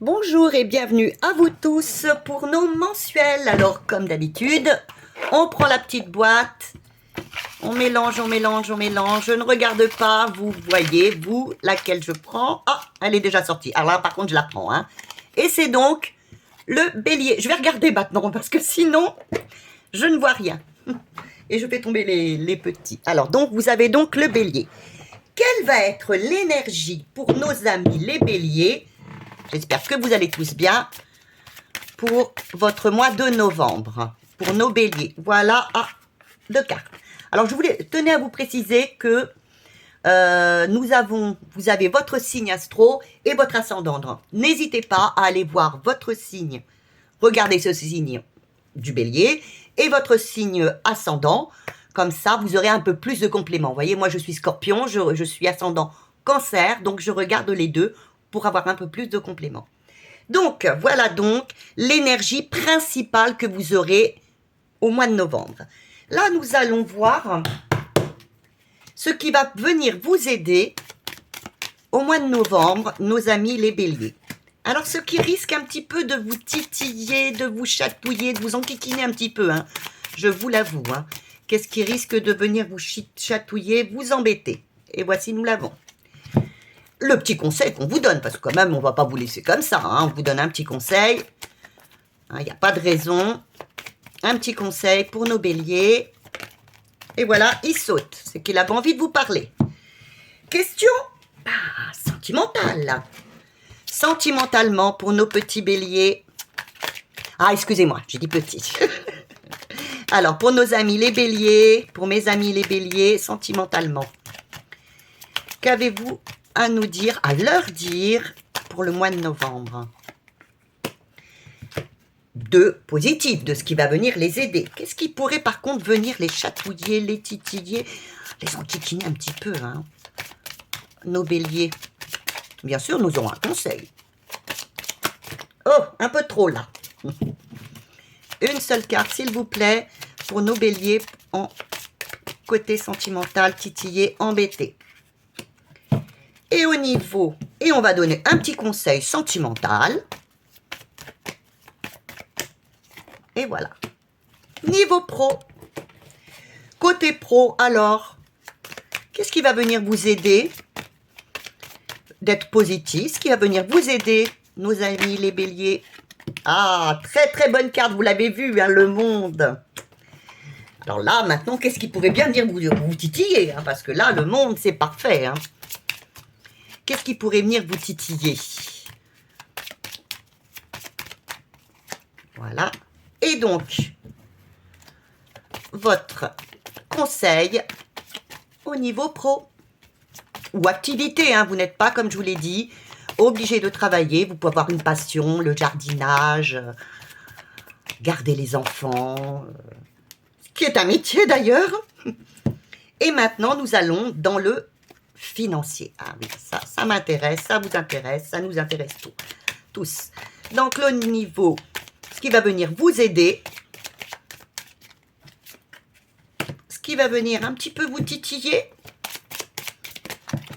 Bonjour et bienvenue à vous tous pour nos mensuels. Alors comme d'habitude, on prend la petite boîte, on mélange, on mélange, on mélange. Je ne regarde pas, vous voyez, vous, laquelle je prends. Ah, elle est déjà sortie. Alors là, par contre, je la prends. Hein. Et c'est donc le bélier. Je vais regarder maintenant parce que sinon, je ne vois rien. Et je fais tomber les petits. Alors donc, vous avez donc le bélier. Quelle va être l'énergie pour nos amis les béliers? J'espère que vous allez tous bien pour votre mois de novembre, pour nos béliers. Voilà, deux cartes. Alors, je tenais à vous préciser que vous avez votre signe astro et votre ascendant. N'hésitez pas à aller voir votre signe, regardez ce signe du bélier et votre signe ascendant. Comme ça, vous aurez un peu plus de compléments. Vous voyez, moi, je suis scorpion, je suis ascendant cancer, donc je regarde les deux pour avoir un peu plus de compléments. Donc, voilà donc l'énergie principale que vous aurez au mois de novembre. Là, nous allons voir ce qui va venir vous aider au mois de novembre, nos amis les béliers. Alors, ce qui risque un petit peu de vous titiller, de vous chatouiller, de vous enquiquiner un petit peu, hein, je vous l'avoue. Hein. Qu'est-ce qui risque de venir vous chatouiller, vous embêter? Et voici, nous l'avons. Le petit conseil qu'on vous donne, parce que quand même, on ne va pas vous laisser comme ça. Hein, on vous donne un petit conseil. Il n'y a pas de raison. Un petit conseil pour nos béliers. Et voilà, il saute. C'est qu'il a pas envie de vous parler. Question sentimentale. Sentimentalement, pour nos petits béliers. Ah, excusez-moi, j'ai dit petit. Alors, pour nos amis les béliers, pour mes amis les béliers, sentimentalement. Qu'avez-vous à nous dire, à leur dire pour le mois de novembre? De positif, de ce qui va venir les aider. Qu'est-ce qui pourrait par contre venir les chatouiller, les titiller, les enquiquiner un petit peu, hein? Nos béliers. Bien sûr, nous aurons un conseil. Oh, un peu trop là. Une seule carte, s'il vous plaît, pour nos béliers en côté sentimental, titillé, embêté. Et au niveau, et on va donner un petit conseil sentimental. Et voilà. Niveau pro. Côté pro, alors, qu'est-ce qui va venir vous aider d'être positif? Ce qui va venir vous aider, nos amis les béliers. Ah, très très bonne carte, vous l'avez vu, hein, le monde. Alors là, maintenant, qu'est-ce qui pourrait bien venir vous titiller, hein, parce que là, le monde, c'est parfait. Hein. Qu'est-ce qui pourrait venir vous titiller? Voilà. Et donc, votre conseil au niveau pro ou activité, hein, vous n'êtes pas, comme je vous l'ai dit, obligé de travailler. Vous pouvez avoir une passion, le jardinage, garder les enfants, ce qui est un métier d'ailleurs. Et maintenant, nous allons dans le financier. Ah oui, ça m'intéresse, ça vous intéresse, ça nous intéresse tous. Donc, le niveau, ce qui va venir vous aider, ce qui va venir un petit peu vous titiller.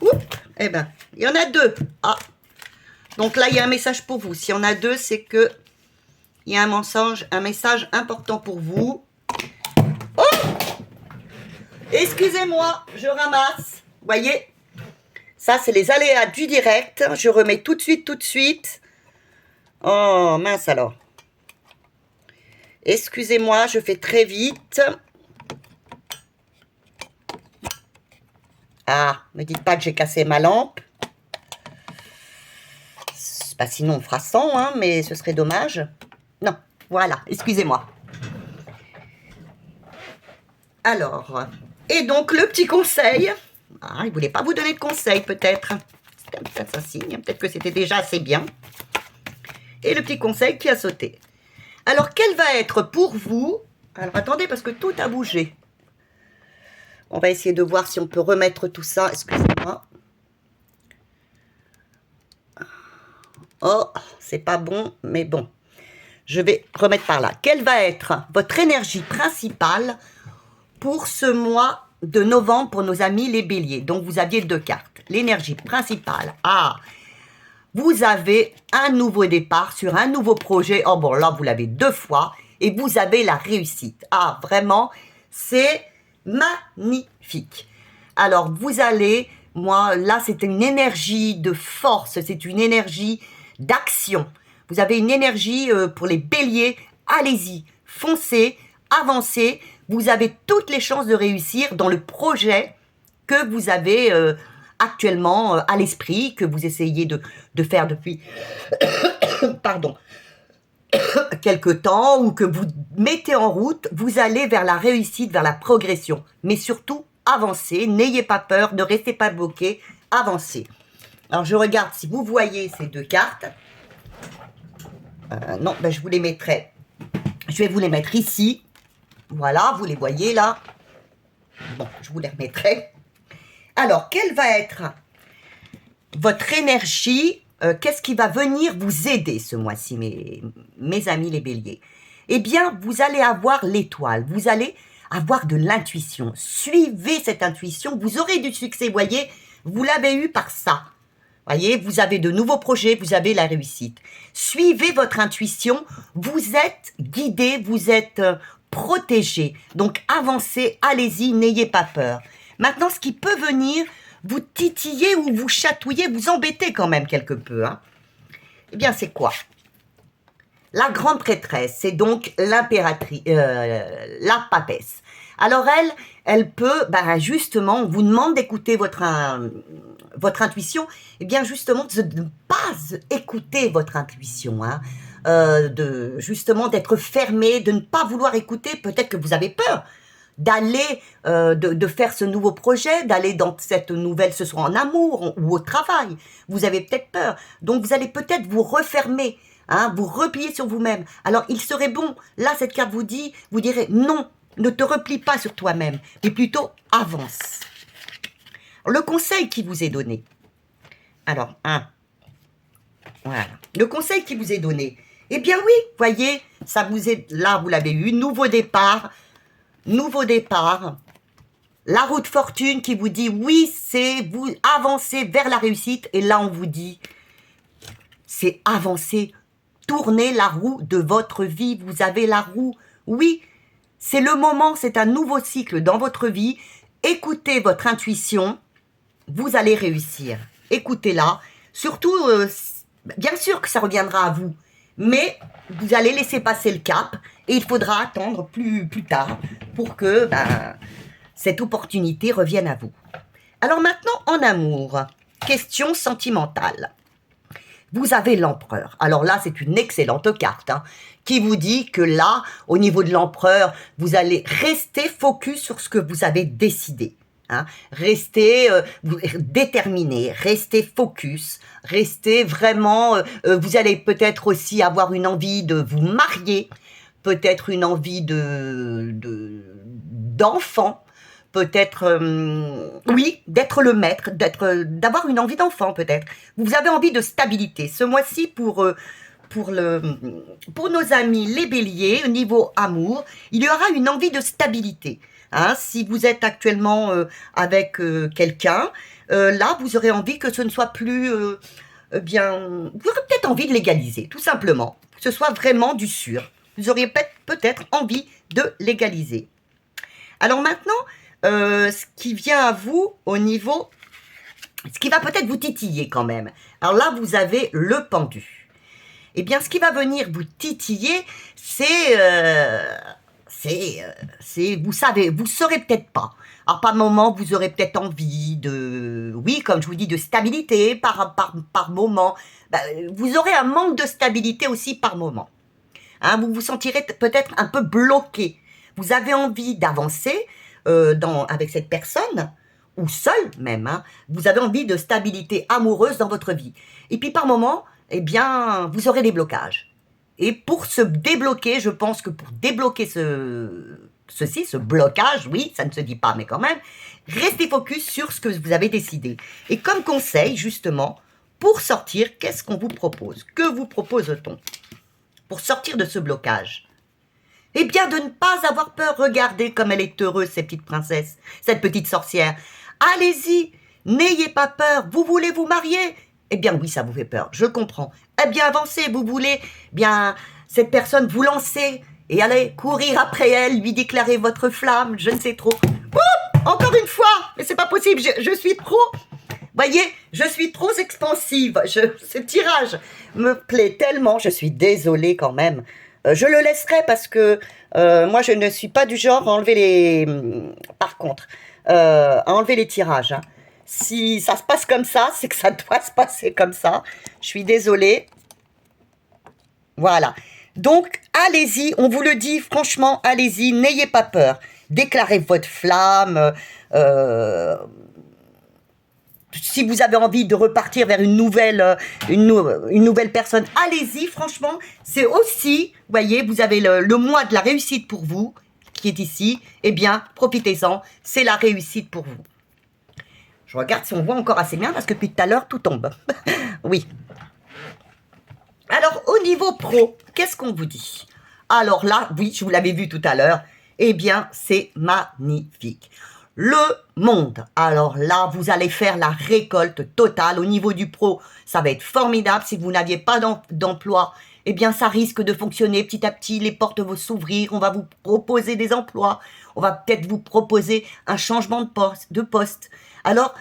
Oups, eh bien, il y en a deux. Ah, donc là, il y a un message pour vous. S'il y en a deux, c'est que il y a un message important pour vous. Oh! Excusez-moi, je ramasse. Vous voyez, ça, c'est les aléas du direct. Je remets tout de suite. Oh, mince alors. Excusez-moi, je fais très vite. Ah, ne me dites pas que j'ai cassé ma lampe. Bah, sinon, on fera 100, hein, mais ce serait dommage. Non, voilà, excusez-moi. Alors, et donc, le petit conseil. Ah, il ne voulait pas vous donner de conseil, peut-être. C'était peut-être un signe, peut-être que c'était déjà assez bien. Et le petit conseil qui a sauté. Alors, quel va être pour vous... Alors, attendez, parce que tout a bougé. On va essayer de voir si on peut remettre tout ça. Excusez-moi. Oh, c'est pas bon, mais bon. Je vais remettre par là. Quelle va être votre énergie principale pour ce mois de novembre pour nos amis les béliers? Donc, vous aviez deux cartes. L'énergie principale. Ah, vous avez un nouveau départ sur un nouveau projet. Oh bon, là, vous l'avez 2 fois et vous avez la réussite. Ah, vraiment, c'est magnifique. Alors, vous allez, moi, là, c'est une énergie de force, c'est une énergie d'action. Vous avez une énergie pour les béliers, allez-y, foncez, avancez. Vous avez toutes les chances de réussir dans le projet que vous avez actuellement à l'esprit, que vous essayez de faire depuis pardon, quelque temps, ou que vous mettez en route. Vous allez vers la réussite, vers la progression. Mais surtout, avancez, n'ayez pas peur, ne restez pas bloqué, avancez. Alors, je regarde si vous voyez ces 2 cartes. Non, ben, je vous les mettrai. Je vais vous les mettre ici. Voilà, vous les voyez là. Bon, je vous les remettrai. Alors, quelle va être votre énergie? Qu'est-ce qui va venir vous aider ce mois-ci, mes amis les béliers? Eh bien, vous allez avoir l'étoile. Vous allez avoir de l'intuition. Suivez cette intuition. Vous aurez du succès, voyez. Vous l'avez eu par ça. Voyez, vous avez de nouveaux projets, vous avez la réussite. Suivez votre intuition, vous êtes guidé, vous êtes protégé. Donc avancez, allez-y, n'ayez pas peur. Maintenant, ce qui peut venir vous titiller ou vous chatouiller, vous embêter quand même quelque peu. Hein. Eh bien, c'est quoi? La grande prêtresse, c'est donc l'impératrice, la papesse. Alors elle peut, justement, on vous demande d'écouter votre intuition, et bien justement de ne pas écouter votre intuition, hein, justement d'être fermé, de ne pas vouloir écouter. Peut-être que vous avez peur d'aller, de faire ce nouveau projet, d'aller dans cette nouvelle, ce soit en amour ou au travail. Vous avez peut-être peur, donc vous allez peut-être vous refermer, hein, vous replier sur vous-même. Alors il serait bon, là cette carte vous dit, vous direz non, ne te replie pas sur toi-même, mais plutôt avance. Le conseil qui vous est donné. Alors, voilà. Le conseil qui vous est donné. Eh bien oui, voyez, ça vous est, là vous l'avez eu, nouveau départ. La roue de fortune qui vous dit oui, c'est vous avancez vers la réussite. Et là on vous dit, c'est avancer, tournez la roue de votre vie. Vous avez la roue, oui. C'est le moment, c'est un nouveau cycle dans votre vie. Écoutez votre intuition, vous allez réussir. Écoutez-la. Surtout, bien sûr que ça reviendra à vous, mais vous allez laisser passer le cap et il faudra attendre plus tard pour que cette opportunité revienne à vous. Alors maintenant, en amour, question sentimentale. Vous avez l'empereur. Alors là, c'est une excellente carte, hein, qui vous dit que là, au niveau de l'empereur, vous allez rester focus sur ce que vous avez décidé. Hein. Restez déterminé, restez focus, restez vraiment... vous allez peut-être aussi avoir une envie de vous marier, peut-être une envie d'enfant, peut-être, oui, d'être le maître, d'avoir une envie d'enfant peut-être. Vous avez envie de stabilité. Ce mois-ci, pour nos amis les béliers, au niveau amour, il y aura une envie de stabilité. Hein, si vous êtes actuellement avec quelqu'un, là, vous aurez envie que ce ne soit plus... vous aurez peut-être envie de légaliser, tout simplement. Que ce soit vraiment du sûr. Vous auriez peut-être envie de légaliser. Alors maintenant... ce qui vient à vous au niveau, ce qui va peut-être vous titiller quand même. Alors là, vous avez le pendu. Eh bien, ce qui va venir vous titiller, vous savez, vous saurez peut-être pas. Alors, par moment, vous aurez peut-être envie de, oui, comme je vous dis, de stabilité par moment. Vous aurez un manque de stabilité aussi par moment. Hein, vous vous sentirez peut-être un peu bloqué. Vous avez envie d'avancer, avec cette personne, ou seul même, hein, vous avez envie de stabilité amoureuse dans votre vie. Et puis par moment, eh bien, vous aurez des blocages. Et pour se débloquer, je pense que pour débloquer ce blocage, oui, ça ne se dit pas, mais quand même, restez focus sur ce que vous avez décidé. Et comme conseil, justement, pour sortir, qu'est-ce qu'on vous propose? Que vous propose-t-on pour sortir de ce blocage? Eh bien, de ne pas avoir peur. Regardez comme elle est heureuse, cette petite princesse, cette petite sorcière. Allez-y, n'ayez pas peur. Vous voulez vous marier? Eh bien oui, ça vous fait peur, je comprends. Eh bien avancez, vous voulez bien cette personne vous lancer et allez courir après elle, lui déclarer votre flamme, je ne sais trop. Encore une fois, mais c'est pas possible, je suis trop, voyez, je suis trop expansive, ce tirage me plaît tellement, je suis désolée quand même. Je le laisserai parce que moi je ne suis pas du genre à enlever les... Par contre, à enlever les tirages. Hein. Si ça se passe comme ça, c'est que ça doit se passer comme ça. Je suis désolée. Voilà. Donc, allez-y, on vous le dit, franchement, allez-y, n'ayez pas peur. Déclarez votre flamme. Si vous avez envie de repartir vers une nouvelle personne, allez-y, franchement, c'est aussi, voyez, vous avez le mois de la réussite pour vous, qui est ici, eh bien, profitez-en, c'est la réussite pour vous. Je regarde si on voit encore assez bien, parce que depuis tout à l'heure, tout tombe. Oui. Alors, au niveau pro, qu'est-ce qu'on vous dit? Alors là, oui, je vous l'avais vu tout à l'heure, eh bien, c'est magnifique. Le monde, alors là, vous allez faire la récolte totale. Au niveau du pro, ça va être formidable. Si vous n'aviez pas d'emploi, eh bien, ça risque de fonctionner petit à petit. Les portes vont s'ouvrir, on va vous proposer des emplois. On va peut-être vous proposer un changement de poste. Alors,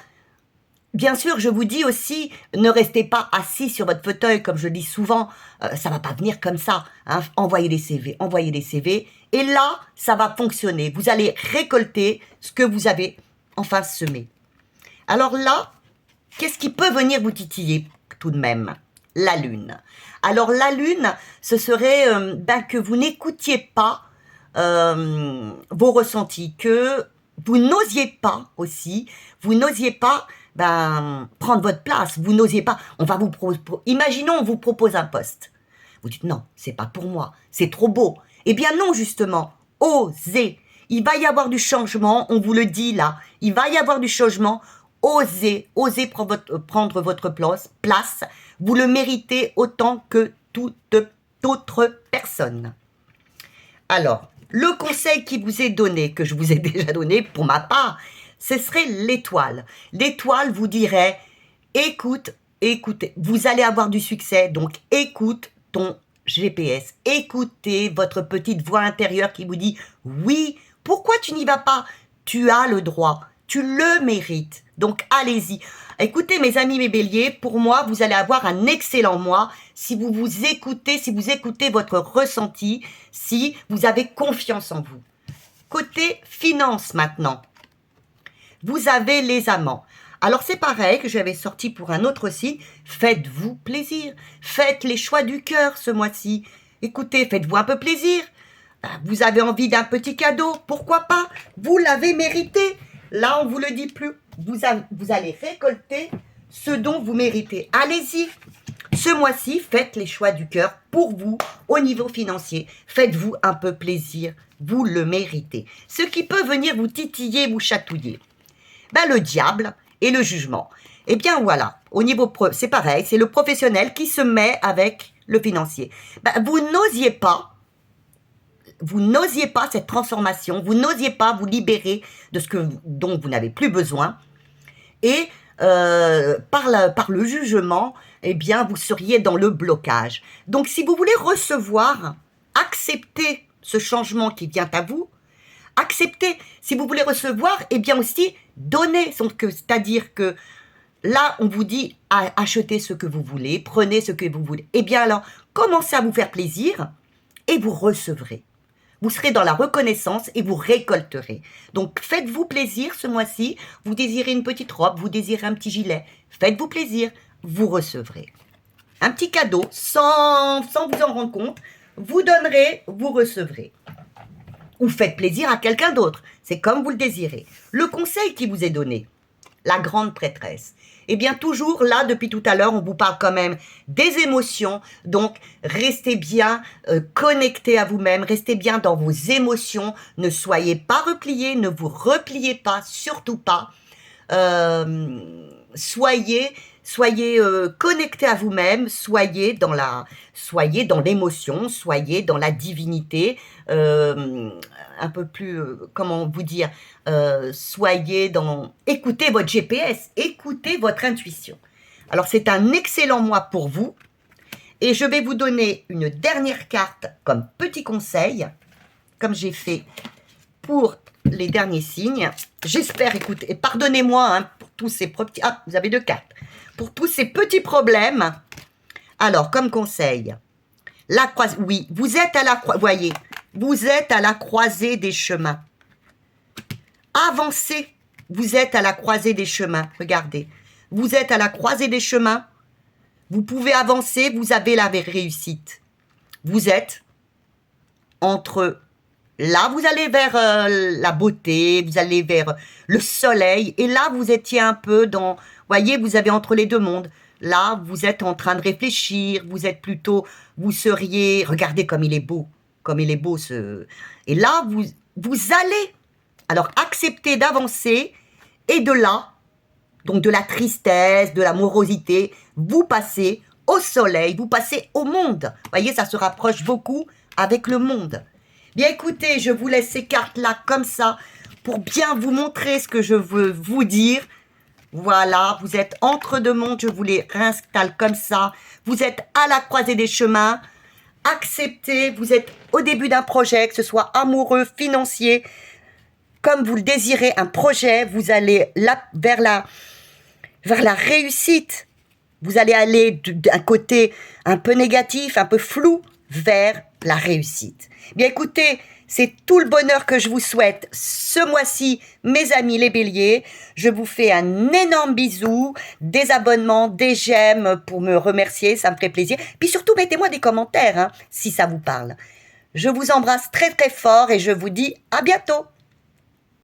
bien sûr, je vous dis aussi, ne restez pas assis sur votre fauteuil, comme je dis souvent, ça va pas venir comme ça. Hein. Envoyez des CV, et là, ça va fonctionner. Vous allez récolter ce que vous avez enfin semé. Alors là, qu'est-ce qui peut venir vous titiller tout de même? La lune. Alors la lune, ce serait que vous n'écoutiez pas vos ressentis, que vous n'osiez pas aussi, vous n'osiez pas prendre votre place, vous n'osiez pas, on va vous imaginons on vous propose un poste. Vous dites non, c'est pas pour moi, c'est trop beau. Eh bien non, justement, osez. Il va y avoir du changement, on vous le dit là, il va y avoir du changement. Osez prendre votre place, vous le méritez autant que toute autre personne. Alors, le conseil qui vous est donné, que je vous ai déjà donné pour ma part, ce serait l'étoile. L'étoile vous dirait, écoutez, vous allez avoir du succès, donc écoute ton GPS. Écoutez votre petite voix intérieure qui vous dit, oui, pourquoi tu n'y vas pas? Tu as le droit, tu le mérites, donc allez-y. Écoutez mes amis, mes béliers, pour moi, vous allez avoir un excellent mois si vous écoutez votre ressenti, si vous avez confiance en vous. Côté finance maintenant, vous avez les amants. Alors c'est pareil que j'avais sorti pour un autre site, faites-vous plaisir, faites les choix du cœur ce mois-ci. Écoutez, faites-vous un peu plaisir. Vous avez envie d'un petit cadeau, pourquoi pas? Vous l'avez mérité. Là, on vous le dit plus. Vous allez récolter ce dont vous méritez. Allez-y. Ce mois-ci, faites les choix du cœur pour vous au niveau financier. Faites-vous un peu plaisir. Vous le méritez. Ce qui peut venir vous titiller, vous chatouiller. Le diable et le jugement. Eh bien voilà, au niveau c'est pareil, c'est le professionnel qui se met avec le financier. Vous n'osiez pas cette transformation, vous n'osiez pas vous libérer de dont vous n'avez plus besoin, et par le jugement, eh bien vous seriez dans le blocage. Donc si vous voulez recevoir, accepter ce changement qui vient à vous, acceptez. Si vous voulez recevoir, eh bien aussi donnez. C'est-à-dire que là, on vous dit achetez ce que vous voulez, prenez ce que vous voulez. Eh bien alors, commencez à vous faire plaisir et vous recevrez. Vous serez dans la reconnaissance et vous récolterez. Donc, faites-vous plaisir ce mois-ci. Vous désirez une petite robe, vous désirez un petit gilet. Faites-vous plaisir, vous recevrez. Un petit cadeau, sans vous en rendre compte, vous donnerez, vous recevrez. Ou faites plaisir à quelqu'un d'autre. C'est comme vous le désirez. Le conseil qui vous est donné, la grande prêtresse. Eh bien, toujours là, depuis tout à l'heure, on vous parle quand même des émotions. Donc, restez bien connectés à vous-même, restez bien dans vos émotions. Ne soyez pas repliés, ne vous repliez pas, surtout pas. Soyez connectés à vous-même, soyez dans l'émotion, soyez dans la divinité, un peu plus, comment vous dire, écoutez votre GPS, écoutez votre intuition. Alors, c'est un excellent mois pour vous. Et je vais vous donner une dernière carte comme petit conseil, comme j'ai fait pour les derniers signes. J'espère, écoutez, et pardonnez-moi hein, pour tous ces petits... Ah, vous avez 2 cartes. Pour tous ces petits problèmes. Alors, comme conseil, oui, vous êtes à la voyez, vous êtes à la croisée des chemins. Avancez, vous êtes à la croisée des chemins. Regardez, vous êtes à la croisée des chemins. Vous pouvez avancer, vous avez la réussite. Vous êtes entre... Là, vous allez vers la beauté, vous allez vers le soleil. Et là, vous étiez un peu dans... Voyez, vous avez entre les 2 mondes. Là, vous êtes en train de réfléchir. Vous êtes plutôt... Vous seriez... Regardez comme il est beau. Comme il est beau ce... Et là, vous allez... Alors, acceptez d'avancer. Et de là, donc de la tristesse, de la morosité, vous passez au soleil, vous passez au monde. Voyez, ça se rapproche beaucoup avec le monde. Bien écoutez, je vous laisse ces cartes-là comme ça pour bien vous montrer ce que je veux vous dire. Voilà, vous êtes entre 2 mondes, je vous les réinstalle comme ça. Vous êtes à la croisée des chemins. Acceptez, vous êtes au début d'un projet, que ce soit amoureux, financier. Comme vous le désirez, un projet, vous allez là, vers la réussite. Vous allez aller d'un côté un peu négatif, un peu flou, vers la réussite. Bien écoutez, c'est tout le bonheur que je vous souhaite ce mois-ci, mes amis les béliers. Je vous fais un énorme bisou, des abonnements, des j'aime pour me remercier, ça me ferait plaisir. Puis surtout, mettez-moi des commentaires hein, si ça vous parle. Je vous embrasse très très fort et je vous dis à bientôt.